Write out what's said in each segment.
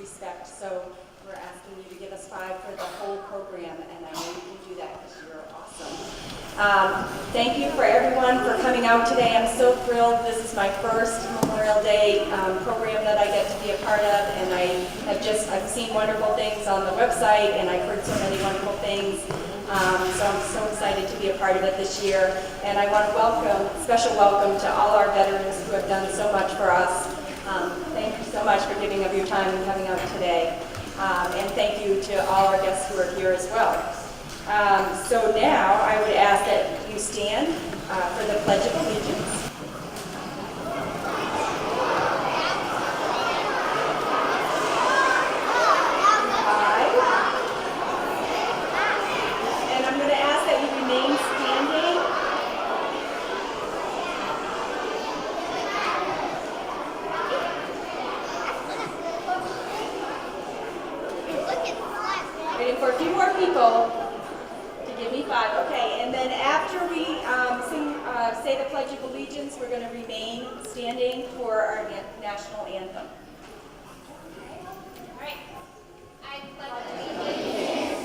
respect. So we're asking you to give us 5 for the whole program, and I know you can do that because you're awesome. Thank you for everyone for coming out today. I'm so thrilled. This is my first Memorial Day program that I get to be a part of, and I've seen wonderful things on the website, and I've heard so many wonderful things. So I'm so excited to be a part of it this year. And I want to special welcome to all our veterans who have done so much for us. Thank you so much for giving up your time and coming out today. And thank you to all our guests who are here as well. So now I would ask that you stand for the Pledge of Allegiance. And I'm going to ask that you remain standing. Waiting for a few more people to give me 5. Okay, and then after we say the Pledge of Allegiance, we're going to remain standing for our national anthem. All right. I pledge allegiance.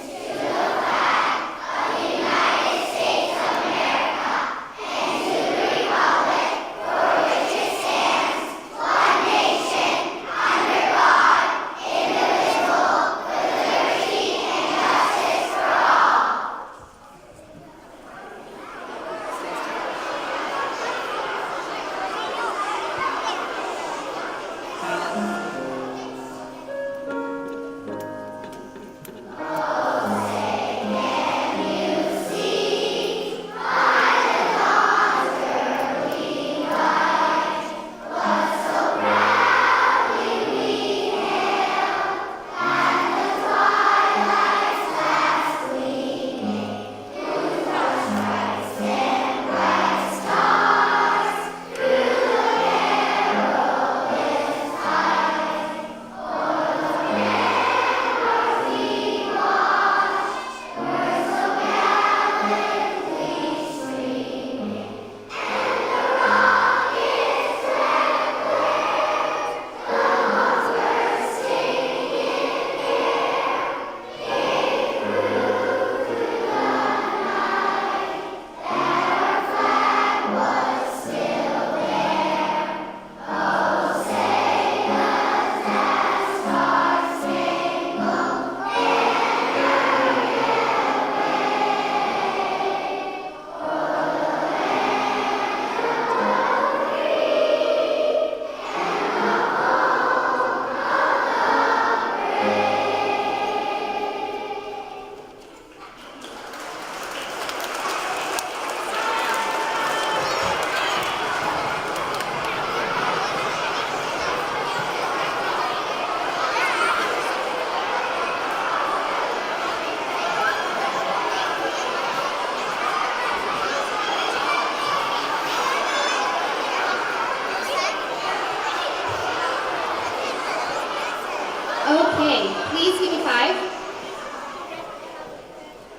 Okay, please give me 5.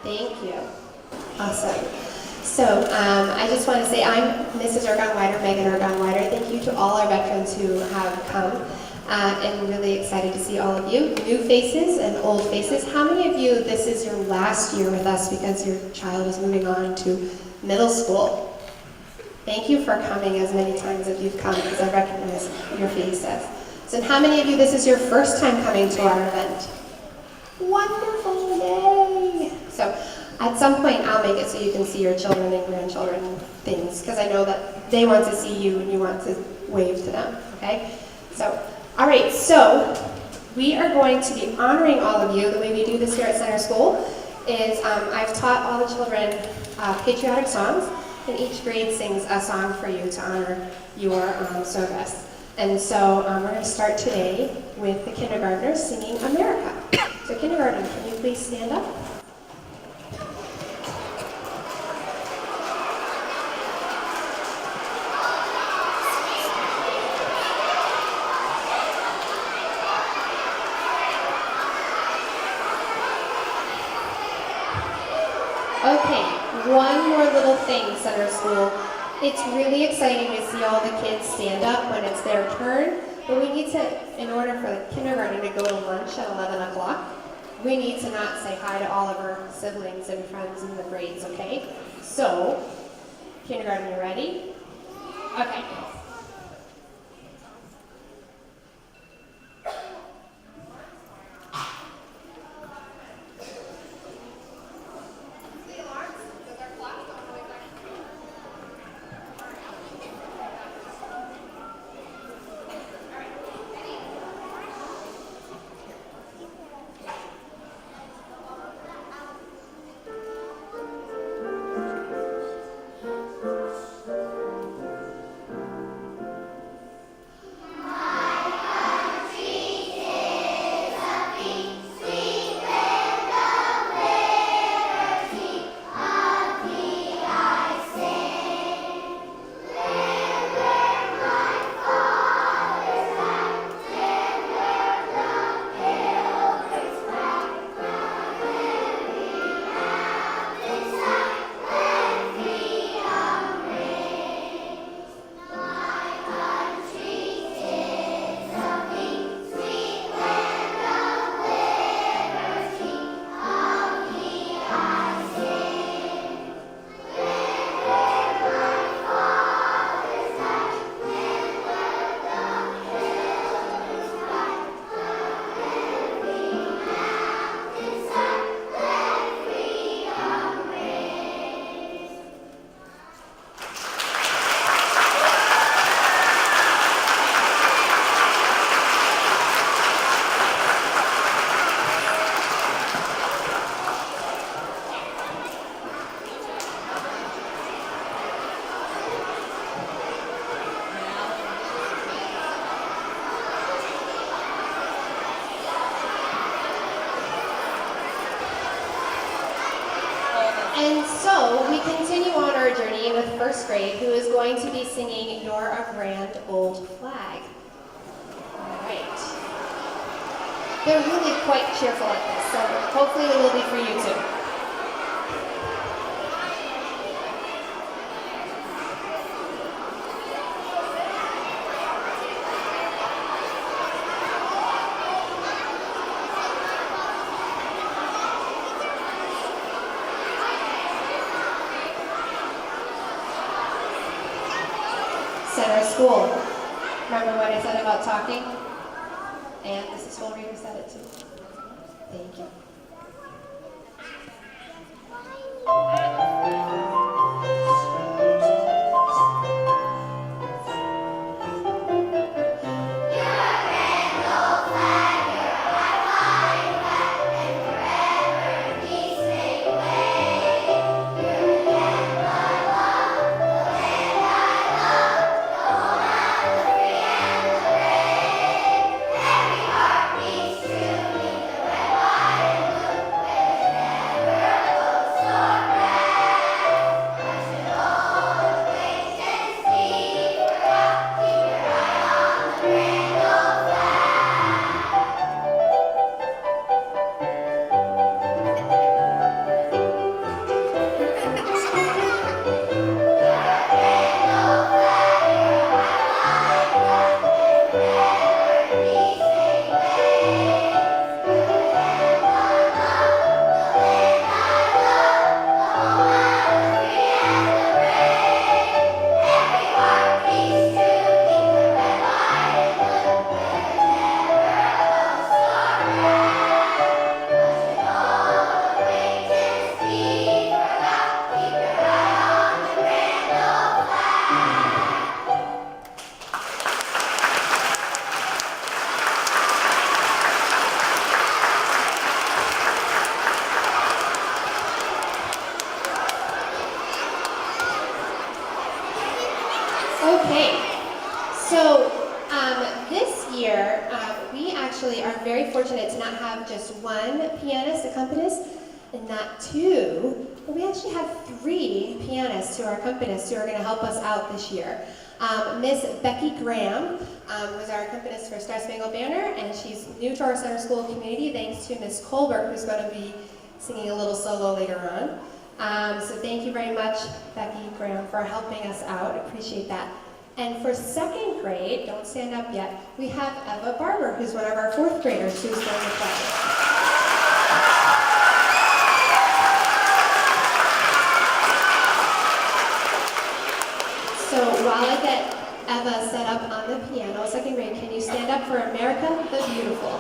Thank you. Awesome. So I just want to say I'm Mrs. Ergon-Wider, Megan Ergon-Wider. Thank you to all our veterans who have come, and really excited to see all of you, new faces and old faces. How many of you, this is your last year with us because your child is moving on to middle school? Thank you for coming as many times as you've come, because I recognize your faces. So how many of you, this is your first time coming to our event? Wonderful, yay! So at some point, I'll make it so you can see your children and grandchildren and things, because I know that they want to see you and you want to wave to them, okay? So, all right, so we are going to be honoring all of you. The way we do this here at Center School is I've taught all the children patriotic songs, and each grade sings a song for you to honor your service. And so we're going to start today with the kindergartners singing America. So kindergarten, can you please stand up? Okay, one more little thing, Center School. It's really exciting to see all the kids stand up when it's their turn. but we need to, in order for the kindergarten to go to lunch at 11 o'clock, we need to not say hi to all of our siblings and friends in the grades, okay? So, kindergarten, you ready? Okay. And so we continue on our journey with first grade, who is going to be singing You're a Grand Old Flag. All right. They're really quite cheerful at this, so hopefully it will be for you too. Center School. Remember what I said about talking? And Mrs. Fullreader said it too. Thank you. Okay, so this year we actually are very fortunate to not have just one pianist accompanist and not two, but we actually have 3 pianists who are accompanists who are going to help us out this year. Miss Becky Graham was our accompanist for Star Spangled Banner, and she's new to our center school community thanks to Miss Colbert, who's going to be singing a little solo later on. So thank you very much, Becky Graham, for helping us out. Appreciate that. And for second grade, don't stand up yet, we have Eva Barber, who's one of our fourth graders who's going to play. So while I get Eva set up on the piano, second grade, can you stand up for America the Beautiful?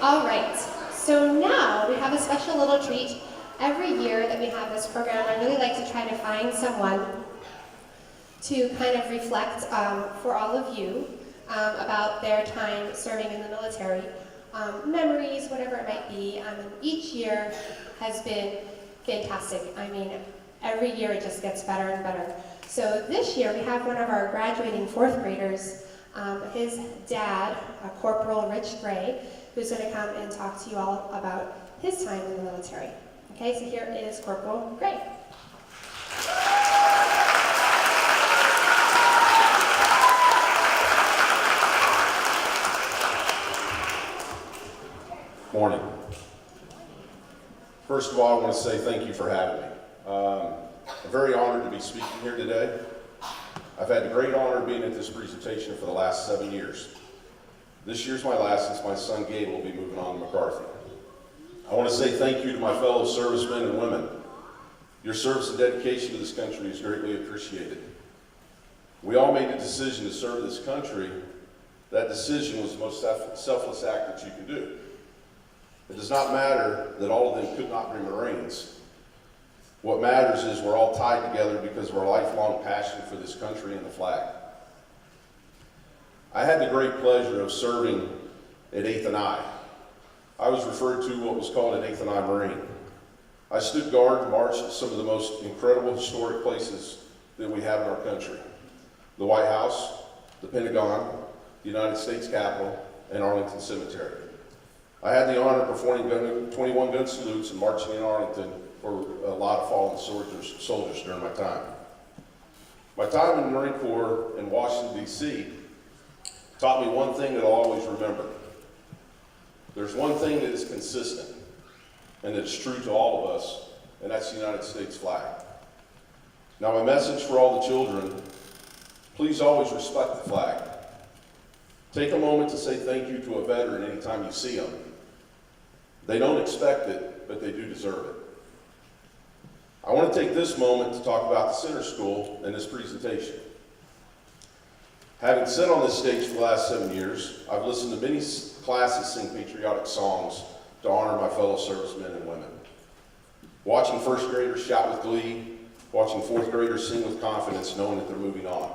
All right, so now we have a special little treat. Every year that we have this program, I really like to try to find someone to kind of reflect for all of you about their time serving in the military, memories, whatever it might be. And each year has been fantastic. I mean, every year it just gets better and better. So this year we have one of our graduating fourth graders, his dad, Corporal Rich Gray, who's going to come and talk to you all about his time in the military. Okay, so here is Corporal Gray. Morning. First of all, I want to say thank you for having me. I'm very honored to be speaking here today. I've had the great honor of being at this presentation for the last 7 years. This year's my last since my son Gabe will be moving on to McCarthy. I want to say thank you to my fellow servicemen and women. Your service and dedication to this country is greatly appreciated. We all made the decision to serve this country. That decision was the most selfless act that you can do. It does not matter that all of them could not bring Marines. What matters is we're all tied together because of our lifelong passion for this country and the flag. I had the great pleasure of serving at 8th and I. I was referred to what was called an 8th and I Marine. I stood guard and marched at some of the most incredible historic places that we have in our country. The White House, the Pentagon, the United States Capitol, and Arlington Cemetery. I had the honor of performing 21 gun salutes and marching in Arlington for a lot of fallen soldiers during my time. My time in the Marine Corps in Washington, D.C. taught me one thing that I'll always remember. There's one thing that is consistent and that's true to all of us, and that's the United States flag. Now, my message for all the children, please always respect the flag. Take a moment to say thank you to a veteran anytime you see them. They don't expect it, but they do deserve it. I want to take this moment to talk about the Center School and this presentation. Having sat on this stage for the last 7 years, I've listened to many classes sing patriotic songs to honor my fellow servicemen and women. Watching first graders shout with glee, watching fourth graders sing with confidence, knowing that they're moving on.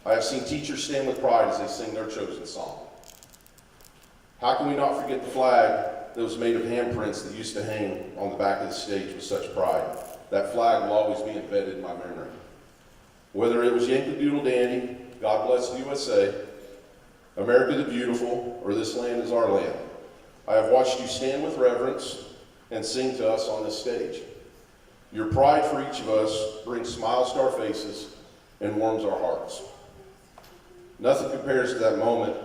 I have seen teachers stand with pride as they sing their chosen song. How can we not forget the flag that was made of handprints that used to hang on the back of the stage with such pride? That flag will always be embedded in my memory. Whether it was Yankee Doodle Dandy, God Bless the USA, America the Beautiful, or This Land Is Our Land, I have watched you stand with reverence and sing to us on this stage. Your pride for each of us brings smiles to our faces and warms our hearts. Nothing compares to that moment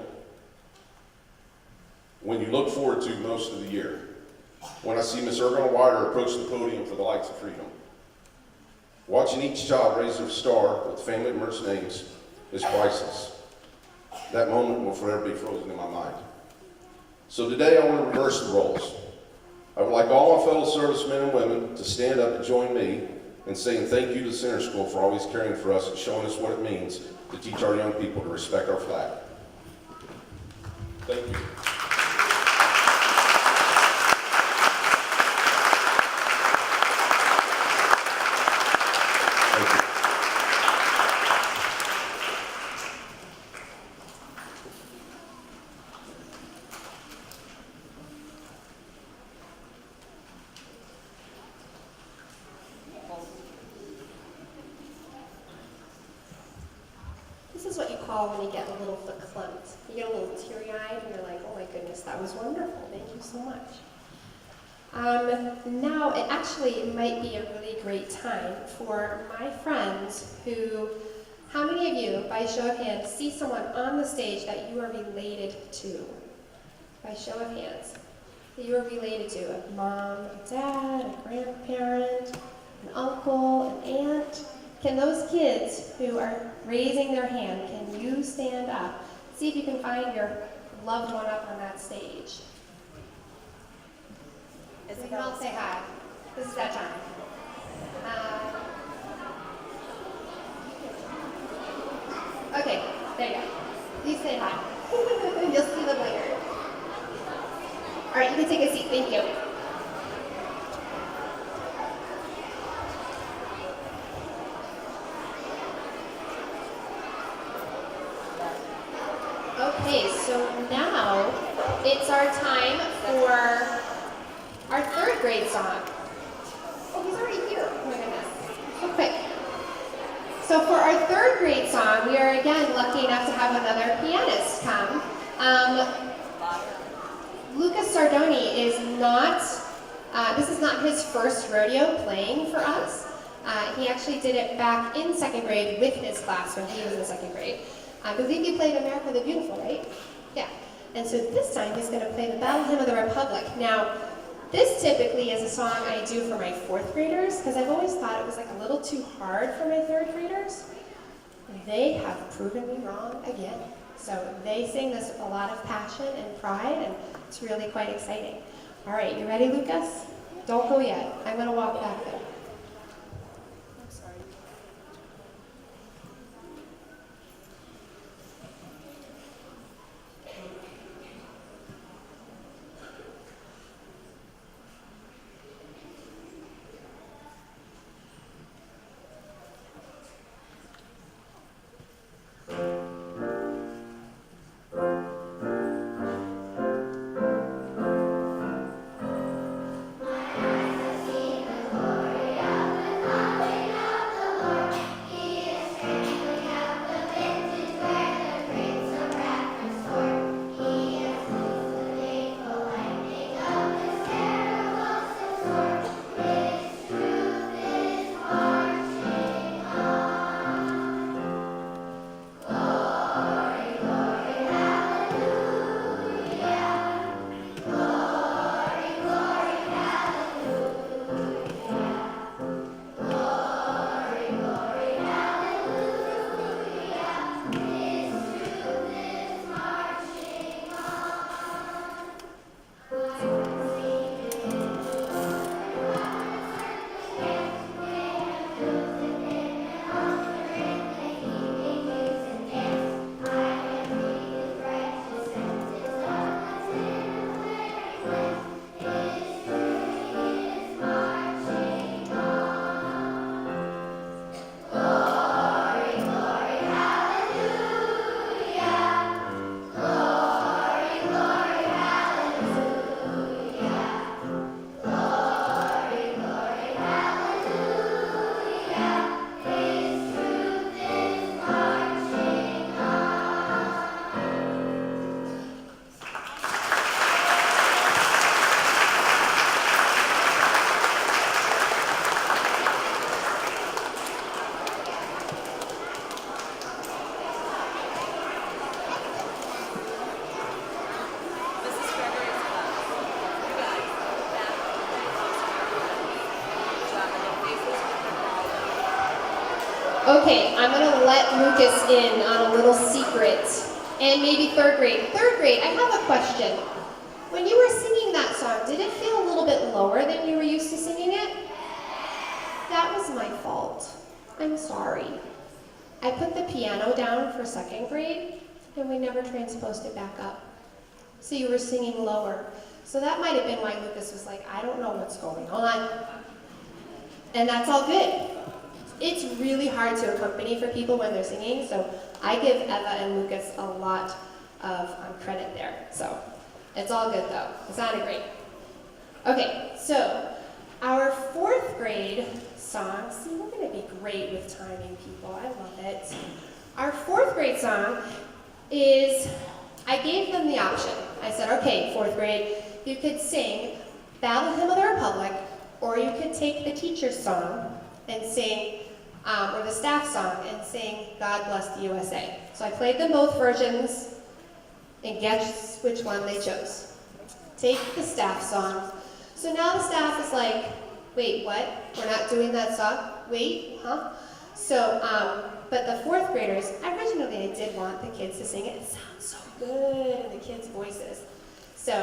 when you look forward to most of the year. When I see Miss Ergon Wider approach the podium for the Lights of Freedom. Watching each child raise their star with family members' names is priceless. That moment will forever be frozen in my mind. So today I want to reverse the roles. I would like all my fellow servicemen and women to stand up and join me in saying thank you to the Center School for always caring for us and showing us what it means to teach our young people to respect our flag. Thank you. This is what you call when you get a little verklempt. You get a little teary-eyed and you're like, oh my goodness, that was wonderful. Thank you so much. Now, it actually might be a really great time for my friends who, how many of you, by show of hands, see someone on the stage that you are related to? By show of hands. That you are related to a mom, a dad, a grandparent, an uncle, an aunt. Can those kids who are raising their hand, can you stand up? See if you can find your loved one up on that stage. We can all say hi. This is that time. Okay, there you go. Please say hi. You'll see them later. All right, you can take a seat. Thank you. Okay, so now it's our time for our third grade song. Oh, he's already here. Oh my goodness. So quick. So for our third grade song, we are again lucky enough to have another pianist come. Lucas Sardoni is not, this is not his first rodeo playing for us. He actually did it back in second grade with his class when he was in second grade. I believe you played America the Beautiful, right? Yeah. And so this time he's going to play the Battle Hymn of the Republic. Now, this typically is a song I do for my fourth graders because I've always thought it was like a little too hard for my third graders. They have proven me wrong again. So they sing this with a lot of passion and pride, and it's really quite exciting. All right, you ready, Lucas? Don't go yet. I'm going to walk back there. Okay, I'm gonna let Lucas in on a little secret. And maybe third grade. Third grade, I have a question. When you were singing that song, did it feel a little bit lower than you were used to singing it? That was my fault. I'm sorry. I put the piano down for second grade, and we never transposed it back up. So you were singing lower. So that might have been why Lucas was like, I don't know what's going on. And that's all good. It's really hard to accompany for people when they're singing, so I give Eva and Lucas a lot of credit there. So it's all good though. It sounded great. Okay, so our fourth grade song, see, we're gonna be great with timing, people. I love it. Our fourth grade song is, I gave them the option. I said, okay, fourth grade, you could sing Battle Hymn of the Republic, or you could take the teacher's song and sing, or the staff song and sing God Bless the USA. So I played them both versions, and guess which one they chose. Take the staff song. So now the staff is like, wait, what? We're not doing that song? Wait, huh? So, but the fourth graders, originally I did want the kids to sing it. It sounds so good in the kids' voices. So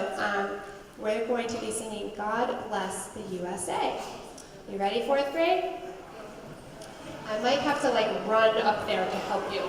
we're going to be singing God Bless the USA. You ready, fourth grade? I might have to like run up there to help you.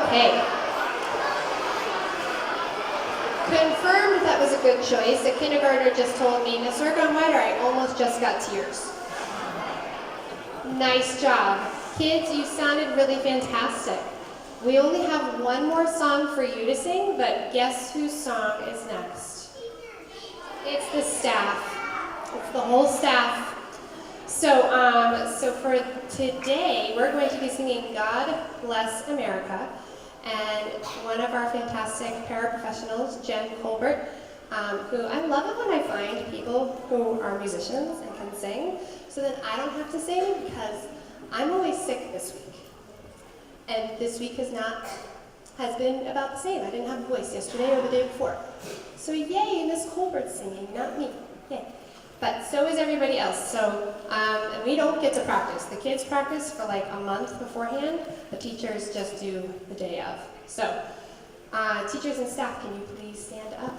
Okay. Confirmed that was a good choice. A kindergartner just told me, Miss Orgon-Whiter, I almost just got tears. Nice job. Kids, you sounded really fantastic. We only have one more song for you to sing, but guess whose song is next? It's the staff. It's the whole staff. So for today, we're going to be singing God Bless America. And one of our fantastic paraprofessionals, Jen Colbert, who I love it when I find people who are musicians and can sing, so that I don't have to sing because I'm always sick this week. And this week has been about the same. I didn't have a voice yesterday or the day before. So yay, Miss Colbert's singing, not me. Yay. But so is everybody else. So and we don't get to practice. The kids practice for like a month beforehand. The teachers just do the day of. So teachers and staff, can you please stand up?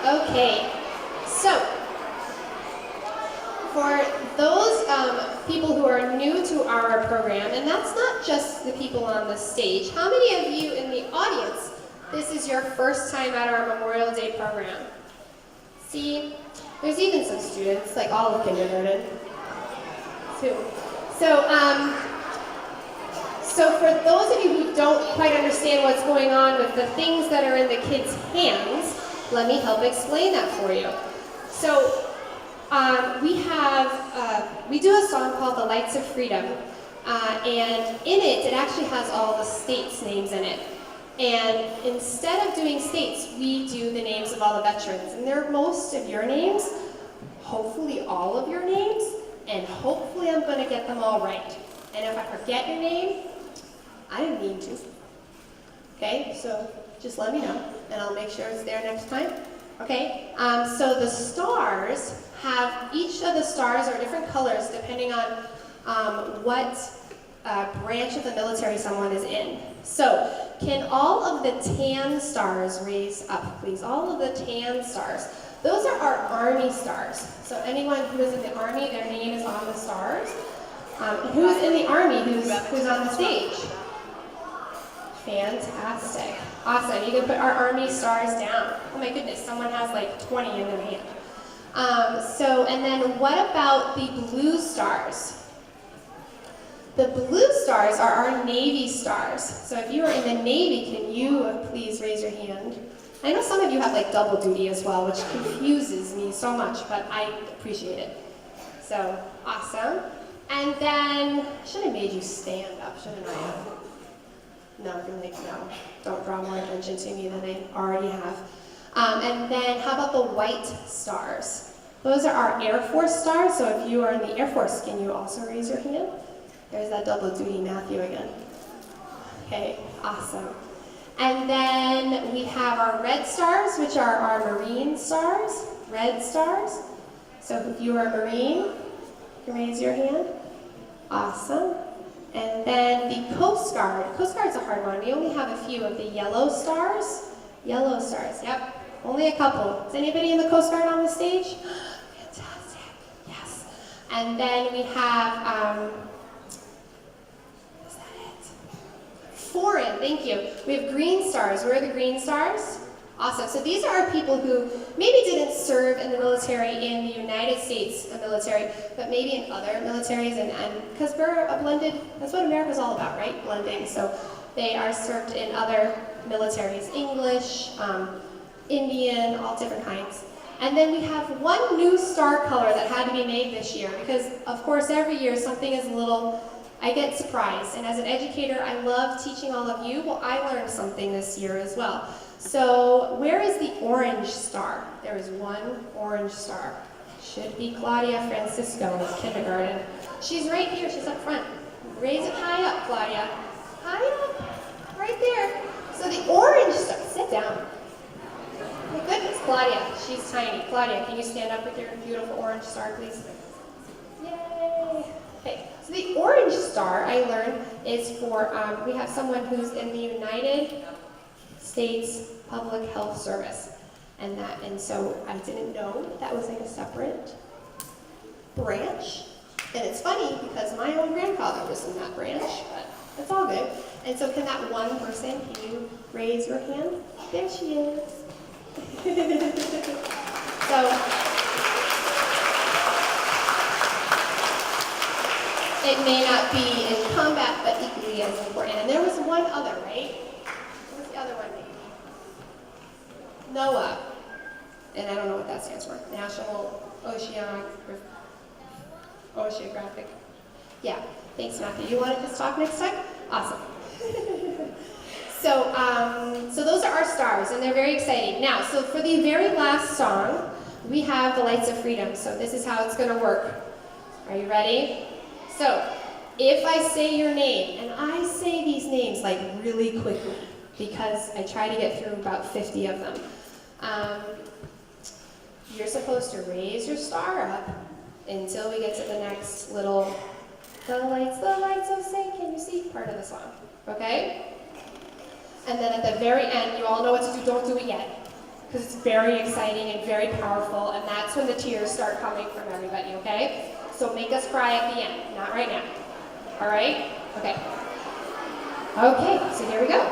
Okay, so for those people who are new to our program, and that's not just the people on the stage, how many of you in the audience, this is your first time at our Memorial Day program? See, there's even some students, like all of kindergarten, too. So for those of you who don't quite understand what's going on with the things that are in the kids' hands, let me help explain that for you. So we do a song called The Lights of Freedom, and in it actually has all the states' names in it. And instead of doing states, we do the names of all the veterans. And they're most of your names, hopefully all of your names, and hopefully I'm going to get them all right. And if I forget your name, I didn't mean to. Okay, so just let me know, and I'll make sure it's there next time. Okay, so the stars have, each of the stars are different colors depending on what branch of the military someone is in. So, can all of the tan stars raise up, please? All of the tan stars. Those are our Army stars. So anyone who is in the Army, their name is on the stars. Who's in the Army who's on the stage? Fantastic. Awesome. You can put our Army stars down. Oh my goodness, someone has like 20 in their hand. And then what about the blue stars? The blue stars are our Navy stars. So if you are in the Navy, can you please raise your hand? I know some of you have like double duty as well, which confuses me so much, but I appreciate it. So, awesome. And then, I should have made you stand up, shouldn't I? No, you're like, no, don't draw more attention to me than I already have. And then, how about the white stars? Those are our Air Force stars, so if you are in the Air Force, can you also raise your hand? There's that double duty Matthew again. Okay, awesome. And then we have our red stars, which are our Marine stars, red stars. So if you are a Marine, you can raise your hand. Awesome. And then the Coast Guard. Coast Guard's a hard one. We only have a few of the yellow stars. Yellow stars, yep. Only a couple. Is anybody in the Coast Guard on the stage? Fantastic, yes. And then we have, is that it? Foreign, thank you. We have green stars. Where are the green stars? Awesome. So these are our people who maybe didn't serve in the military in the United States military, but maybe in other militaries, and because we're a blended, that's what America's all about, right? Blending. So they are served in other militaries, English, Indian, all different kinds. And then we have one new star color that had to be made this year, because of course every year something is a little, I get surprised. And as an educator, I love teaching all of you. Well, I learned something this year as well. So where is the orange star? There is one orange star. Should be Claudia Francisco in kindergarten. She's right here, she's up front. Raise it high up, Claudia. High up, right there. So the orange star, sit down. My goodness, Claudia, she's tiny. Claudia, can you stand up with your beautiful orange star, please? Yay. Okay, so the orange star, I learned, is for, we have someone who's in the United States Public Health Service. And so I didn't know that was like a separate branch. And it's funny because my own grandfather was in that branch, but it's all good. And so can that one person, can you raise your hand? There she is. So, it may not be in combat, but equally as important. And there was one other, right? What was the other one maybe? NOAA. And I don't know what that stands for. National Oceanographic. Yeah, thanks Matthew. You want to just talk next time? Awesome. So those are our stars, and they're very exciting. Now, so for the very last song, we have The Lights of Freedom. So this is how it's going to work. Are you ready? So, if I say your name, and I say these names like really quickly, because I try to get through about 50 of them, you're supposed to raise your star up until we get to the next little, the lights of say, can you see? Part of the song, okay? And then at the very end, you all know what to do, don't do it yet. because it's very exciting and very powerful, and that's when the tears start coming from everybody, okay? So make us cry at the end, not right now. All right? Okay. Okay, so here we go.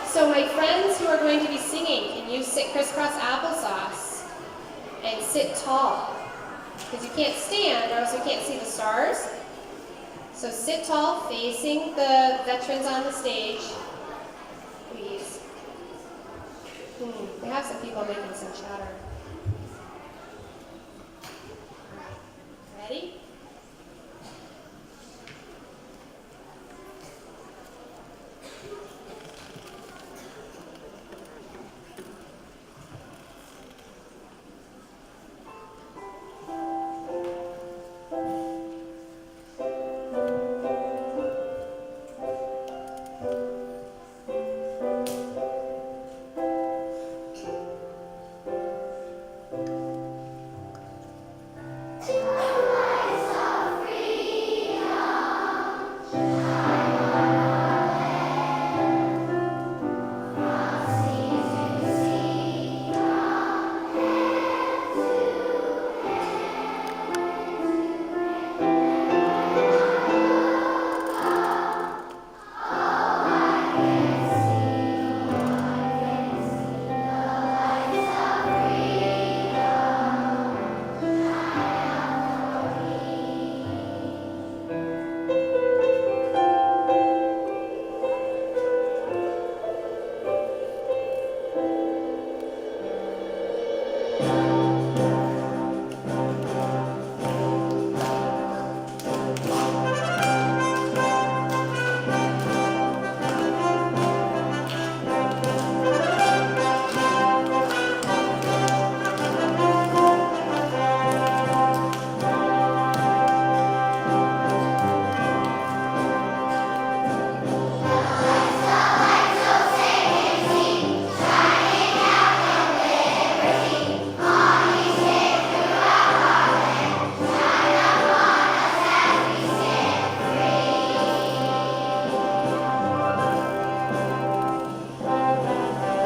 So my friends who are going to be singing, can you sit crisscross applesauce and sit tall? Because you can't stand or else we can't see the stars. So sit tall, facing the veterans on the stage, please. We have some people making some chatter. Ready?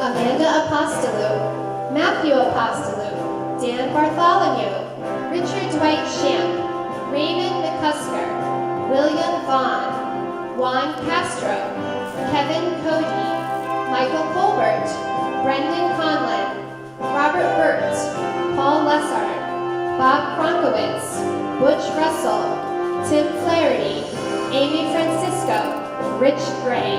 Amanda Apostolou, Matthew Apostolou, Dan Bartholomew, Richard Dwight Shamp, Raymond McCusker, William Vaughn, Juan Castro, Kevin Cody, Michael Colbert, Brendan Conlon, Robert Burt, Paul Lessard, Bob Kronkowitz, Butch Russell, Tim Flaherty, Amy Francisco, Rich Gray.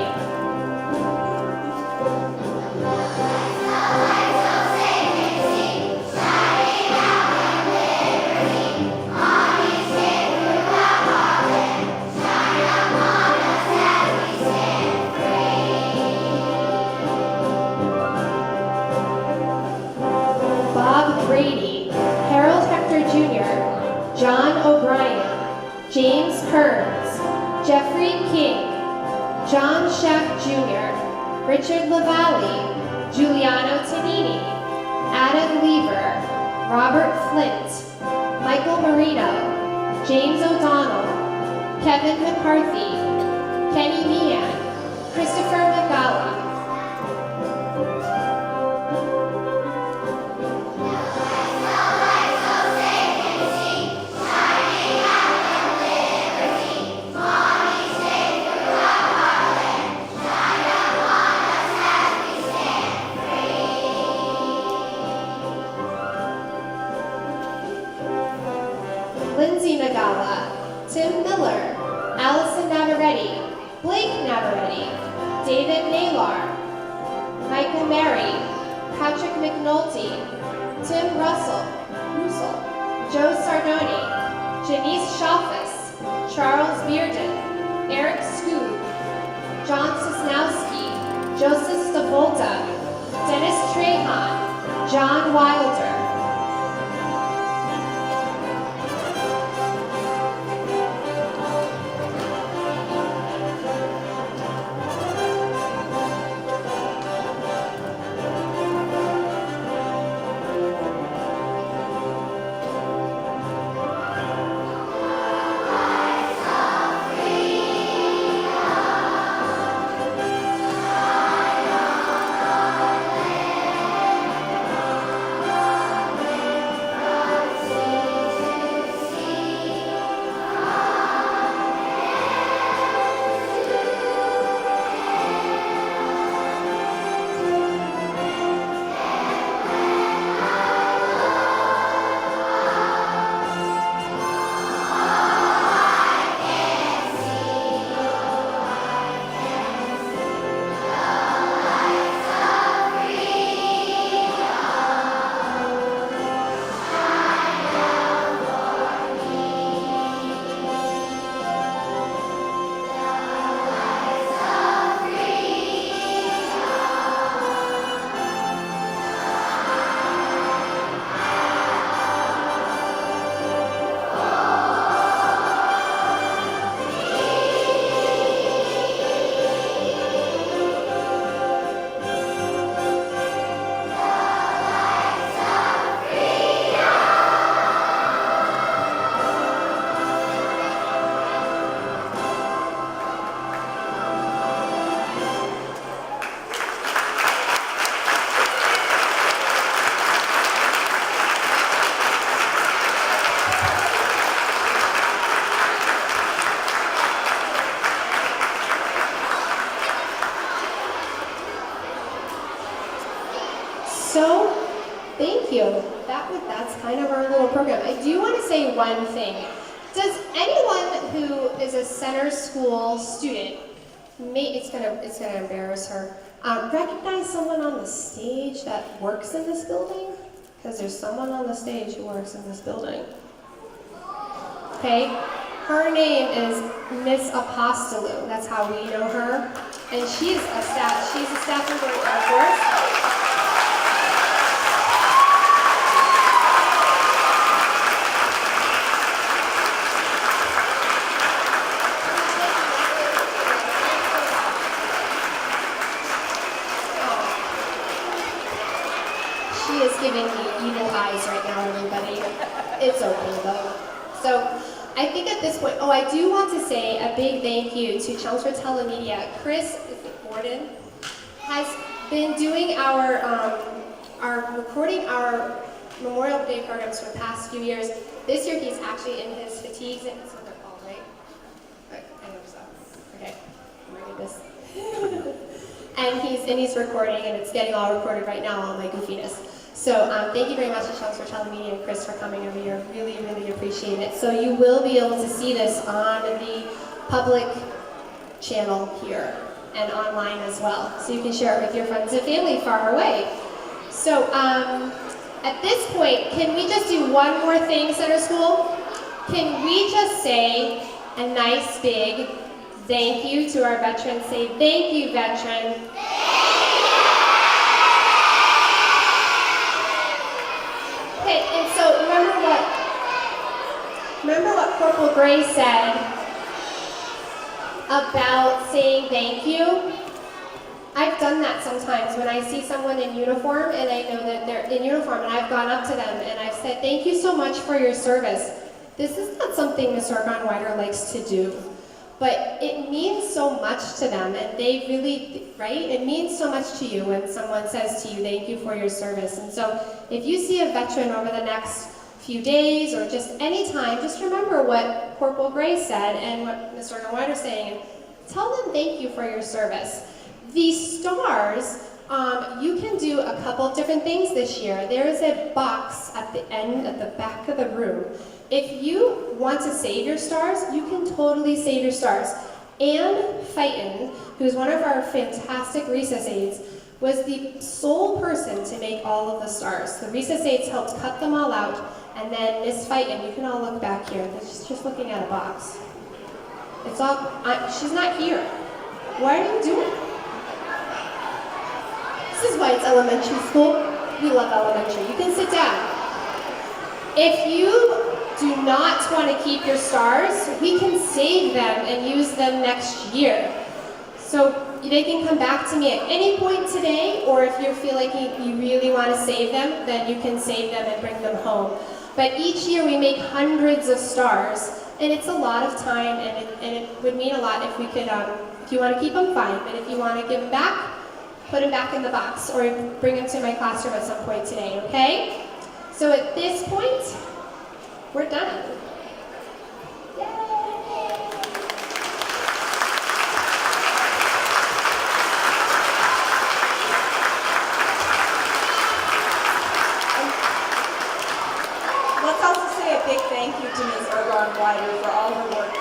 Bob Brady, Harold Hector Jr., John O'Brien, James Kearns, Jeffrey King, John Shack Jr., Richard LaValle, Giuliano Tonini, Adam Lever, Robert Flint, Michael Marino, James O'Donnell, Kevin McCarthy, Kenny Meehan, Christopher Magala. Lindsay Nagala, Tim Miller, Allison Navarrete, Blake Navarrete, David Naylor, Michael Mary, Patrick McNulty, Tim Russell, Joe Sardoni, Janice Schaffus, Charles Bearden, Eric Scoob, John Sosnowski, Joseph Stavolta, Dennis Trahan, John Wilder. you. That's kind of our little program. I do want to say one thing. Does anyone who is a center school student, it's gonna embarrass her, recognize someone on the stage that works in this building? Because there's someone on the stage who works in this building. Okay, her name is Miss Apostolou. That's how we know her, and she's a staff member at our course. She is giving me evil eyes right now, everybody. It's okay though. So I think at this point, I do want to say a big thank you to Chelmsford Telemedia. Chris Gordon has been doing recording our Memorial Day programs for the past few years. This year he's actually in his fatigues. That's what they're called, right? I hope so. Okay. Oh my goodness. And he's recording, and it's getting all recorded right now, all my goofiness. So thank you very much to Chelmsford Telemedia and Chris for coming over here. Really, really appreciate it. So you will be able to see this on the public channel here and online as well. So you can share it with your friends and family far away. So at this point, can we just do one more thing, Center School? Can we just say a nice big thank you to our veterans? Say, thank you, veteran. Okay, and so remember what Corporal Gray said about saying thank you? I've done that sometimes when I see someone in uniform and I know that they're in uniform, and I've gone up to them and I've said, thank you so much for your service. This is not something Ms. Argonne-Whiter likes to do. But it means so much to them, and they really, right? It means so much to you when someone says to you, thank you for your service. And so if you see a veteran over the next few days or just any time, just remember what Corporal Gray said and what Mr. Argonne-Whiter is saying. Tell them thank you for your service. These stars, you can do a couple of different things this year. There is a box at the back of the room. If you want to save your stars, you can totally save your stars. Ann Fighton, who's one of our fantastic recess aides, was the sole person to make all of the stars. The recess aides helped cut them all out, and then Miss Fighton, you can all look back here. She's just looking at a box. It's all, she's not here. What are you doing? This is why it's elementary school. We love elementary. You can sit down. If you do not want to keep your stars, we can save them and use them next year. So they can come back to me at any point today, or if you feel like you really want to save them, then you can save them and bring them home. But each year we make hundreds of stars, and it's a lot of time, and it would mean a lot if we could, if you want to keep them, fine, but if you want to give them back, put them back in the box, or bring them to my classroom at some point today, okay? So at this point, we're done. Let's also say a big thank you to Ms. Argonne-Whiter for all her work